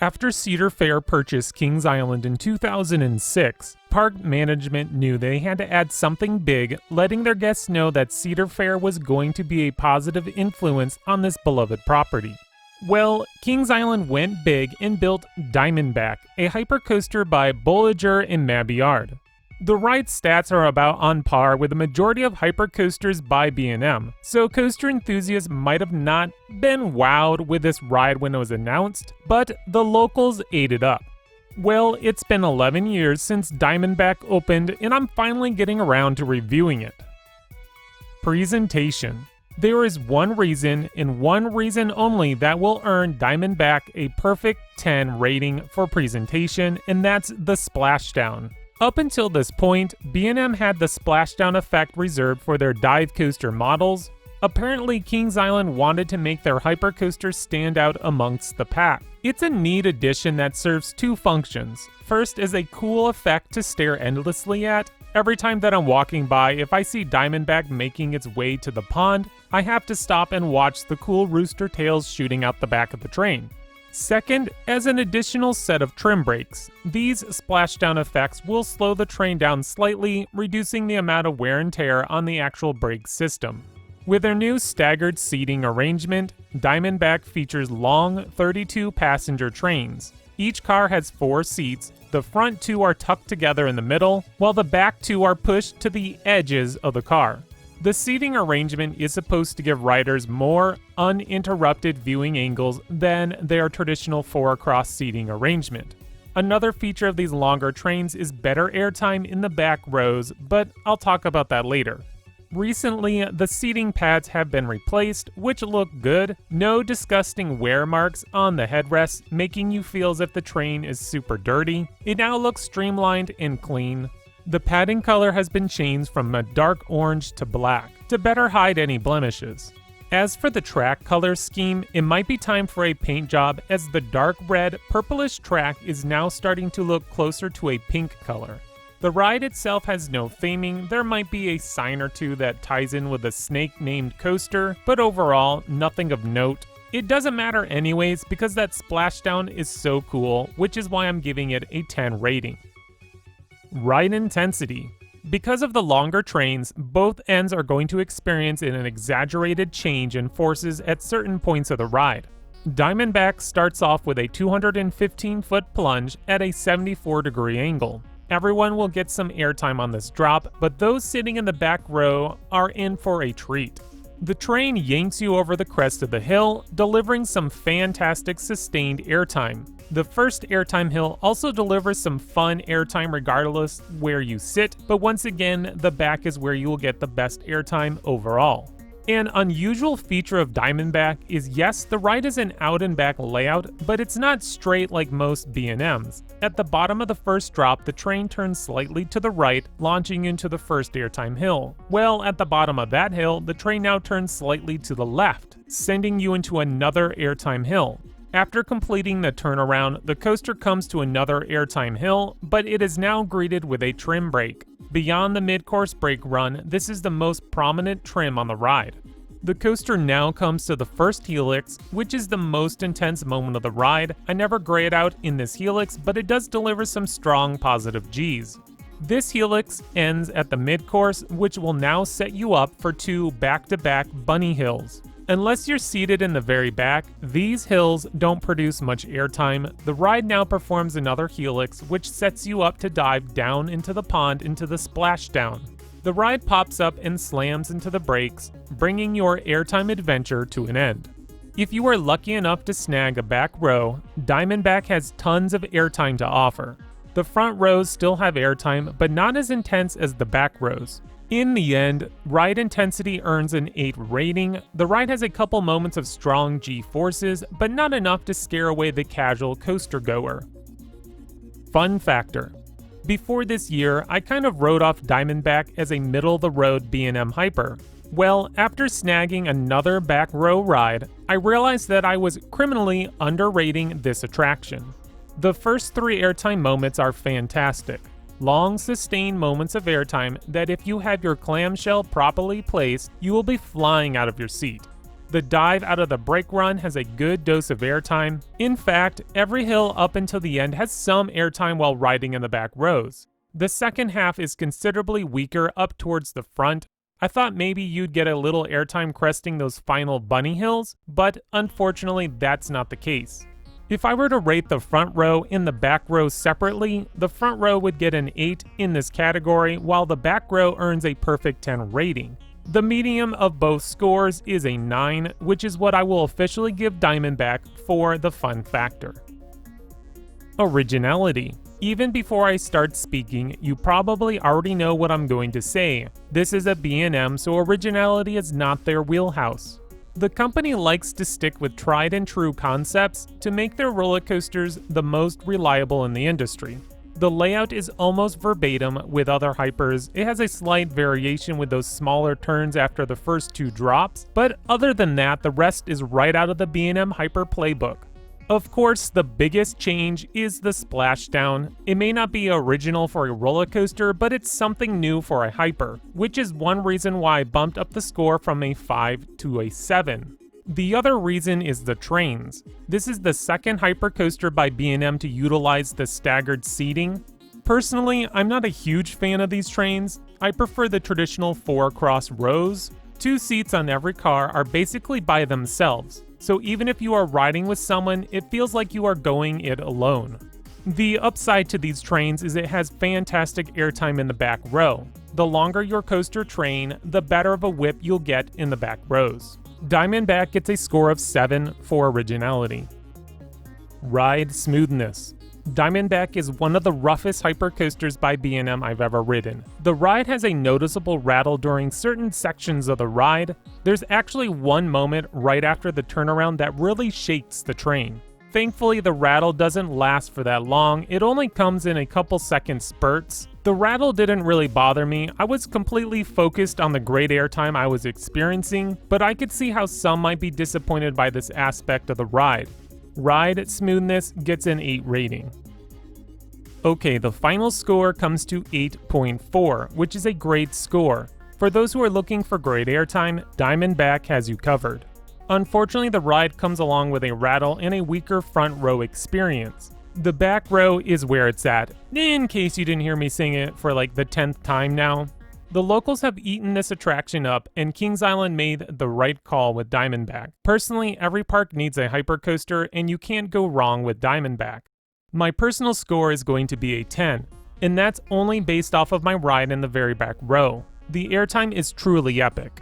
After Cedar Fair purchased Kings Island in 2006, park management knew they had to add something big, letting their guests know that Cedar Fair was going to be a positive influence on this beloved property. Well, Kings Island went big and built Diamondback, a hypercoaster by Bolliger and Mabillard. The ride stats are about on par with the majority of hypercoasters by B&M, so coaster enthusiasts might have not been wowed with this ride when it was announced, but the locals ate it up. Well, it's been 11 years since Diamondback opened, and I'm finally getting around to reviewing it. Presentation. There is one reason, and one reason only, that will earn Diamondback a perfect 10 rating for presentation, and that's the splashdown. Up until this point, B&M had the splashdown effect reserved for their dive coaster models. Apparently, Kings Island wanted to make their hypercoaster stand out amongst the pack. It's a neat addition that serves two functions. First is a cool effect to stare endlessly at. Every time that I'm walking by, if I see Diamondback making its way to the pond, I have to stop and watch the cool rooster tails shooting out the back of the train. Second, as an additional set of trim brakes. These splashdown effects will slow the train down slightly, reducing the amount of wear and tear on the actual brake system. With their new staggered seating arrangement, Diamondback features long 32-passenger trains. Each car has 4 seats. The front 2 are tucked together in the middle, while the back 2 are pushed to the edges of the car. The seating arrangement is supposed to give riders more uninterrupted viewing angles than their traditional 4-across seating arrangement. Another feature of these longer trains is better airtime in the back rows, but I'll talk about that later. Recently, the seating pads have been replaced, which look good. No disgusting wear marks on the headrests, making you feel as if the train is super dirty. It now looks streamlined and clean. The padding color has been changed from a dark orange to black, to better hide any blemishes. As for the track color scheme, it might be time for a paint job, as the dark red, purplish track is now starting to look closer to a pink color. The ride itself has no theming. There might be a sign or two that ties in with a snake-named coaster, but overall, nothing of note. It doesn't matter anyways, because that splashdown is so cool, which is why I'm giving it a 10 rating. Ride intensity. Because of the longer trains, both ends are going to experience an exaggerated change in forces at certain points of the ride. Diamondback starts off with a 215-foot plunge at a 74-degree angle. Everyone will get some airtime on this drop, but those sitting in the back row are in for a treat. The train yanks you over the crest of the hill, delivering some fantastic sustained airtime. The first airtime hill also delivers some fun airtime regardless where you sit, but once again, the back is where you will get the best airtime overall. An unusual feature of Diamondback is, yes, the ride is an out and back layout, but it's not straight like most B&Ms. At the bottom of the first drop, the train turns slightly to the right, launching into the first airtime hill. Well, at the bottom of that hill, the train now turns slightly to the left, sending you into another airtime hill. After completing the turnaround, the coaster comes to another airtime hill, but it is now greeted with a trim brake. Beyond the mid-course brake run, this is the most prominent trim on the ride. The coaster now comes to the first helix, which is the most intense moment of the ride. I never grayed out in this helix, but it does deliver some strong positive Gs. This helix ends at the mid-course, which will now set you up for 2 back-to-back bunny hills. Unless you're seated in the very back, these hills don't produce much airtime. The ride now performs another helix, which sets you up to dive down into the pond into the splashdown. The ride pops up and slams into the brakes, bringing your airtime adventure to an end. If you are lucky enough to snag a back row, Diamondback has tons of airtime to offer. The front rows still have airtime, but not as intense as the back rows. In the end, ride intensity earns an 8 rating. The ride has a couple moments of strong G-forces, but not enough to scare away the casual coaster goer. Fun factor. Before this year, I kind of wrote off Diamondback as a middle-of-the-road B&M hyper. Well, after snagging another back row ride, I realized that I was criminally underrating this attraction. The first 3 airtime moments are fantastic. Long, sustained moments of airtime that if you have your clamshell properly placed, you will be flying out of your seat. The dive out of the brake run has a good dose of airtime. In fact, every hill up until the end has some airtime while riding in the back rows. The second half is considerably weaker up towards the front. I thought maybe you'd get a little airtime cresting those final bunny hills, but unfortunately that's not the case. If I were to rate the front row and the back row separately, the front row would get an 8 in this category, while the back row earns a perfect 10 rating. The medium of both scores is a 9, which is what I will officially give Diamondback for the fun factor. Originality. Even before I start speaking, you probably already know what I'm going to say. This is a B&M, so originality is not their wheelhouse. The company likes to stick with tried and true concepts to make their roller coasters the most reliable in the industry. The layout is almost verbatim with other hypers. It has a slight variation with those smaller turns after the first 2 drops, but other than that, the rest is right out of the B&M Hyper playbook. Of course, the biggest change is the splashdown. It may not be original for a roller coaster, but it's something new for a hyper, which is one reason why I bumped up the score from a 5 to a 7. The other reason is the trains. This is the second hyper coaster by B&M to utilize the staggered seating. Personally, I'm not a huge fan of these trains. I prefer the traditional 4 cross rows. 2 seats on every car are basically by themselves, so even if you are riding with someone, it feels like you are going it alone. The upside to these trains is it has fantastic airtime in the back row. The longer your coaster train, the better of a whip you'll get in the back rows. Diamondback gets a score of 7 for originality. Ride smoothness. Diamondback is one of the roughest hypercoasters by B&M I've ever ridden. The ride has a noticeable rattle during certain sections of the ride. There's actually one moment right after the turnaround that really shakes the train. Thankfully, the rattle doesn't last for that long. It only comes in a couple second spurts. The rattle didn't really bother me. I was completely focused on the great airtime I was experiencing, but I could see how some might be disappointed by this aspect of the ride. Ride smoothness gets an 8 rating. Okay, the final score comes to 8.4, which is a great score. For those who are looking for great airtime, Diamondback has you covered. Unfortunately, the ride comes along with a rattle and a weaker front row experience. The back row is where it's at, in case you didn't hear me sing it for like the 10th time now. The locals have eaten this attraction up, and Kings Island made the right call with Diamondback. Personally, every park needs a hypercoaster, and you can't go wrong with Diamondback. My personal score is going to be a 10, and that's only based off of my ride in the very back row. The airtime is truly epic.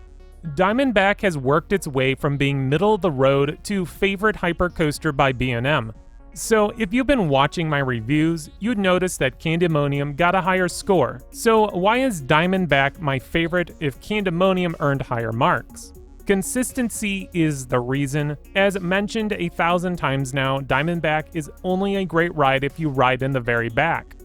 Diamondback has worked its way from being middle of the road to favorite hypercoaster by B&M. So if you've been watching my reviews, you'd notice that Candymonium got a higher score. So why is Diamondback my favorite if Candymonium earned higher marks? Consistency is the reason. As mentioned 1,000 times now, Diamondback is only a great ride if you ride in the very back.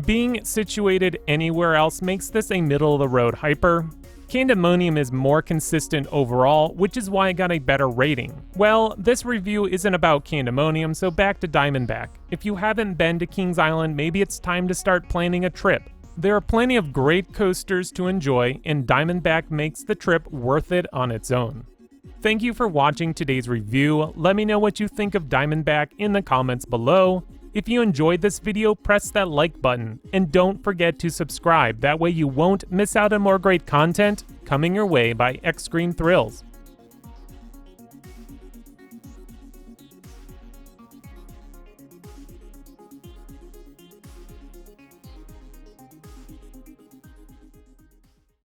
Being situated anywhere else makes this a middle-of-the-road hyper. Candymonium is more consistent overall, which is why I got a better rating. Well, this review isn't about Candymonium, so back to Diamondback. If you haven't been to Kings Island, maybe it's time to start planning a trip. There are plenty of great coasters to enjoy, and Diamondback makes the trip worth it on its own. Thank you for watching today's review. Let me know what you think of Diamondback in the comments below. If you enjoyed this video, press that like button, and don't forget to subscribe, that way you won't miss out on more great content coming your way by XscreamThrills.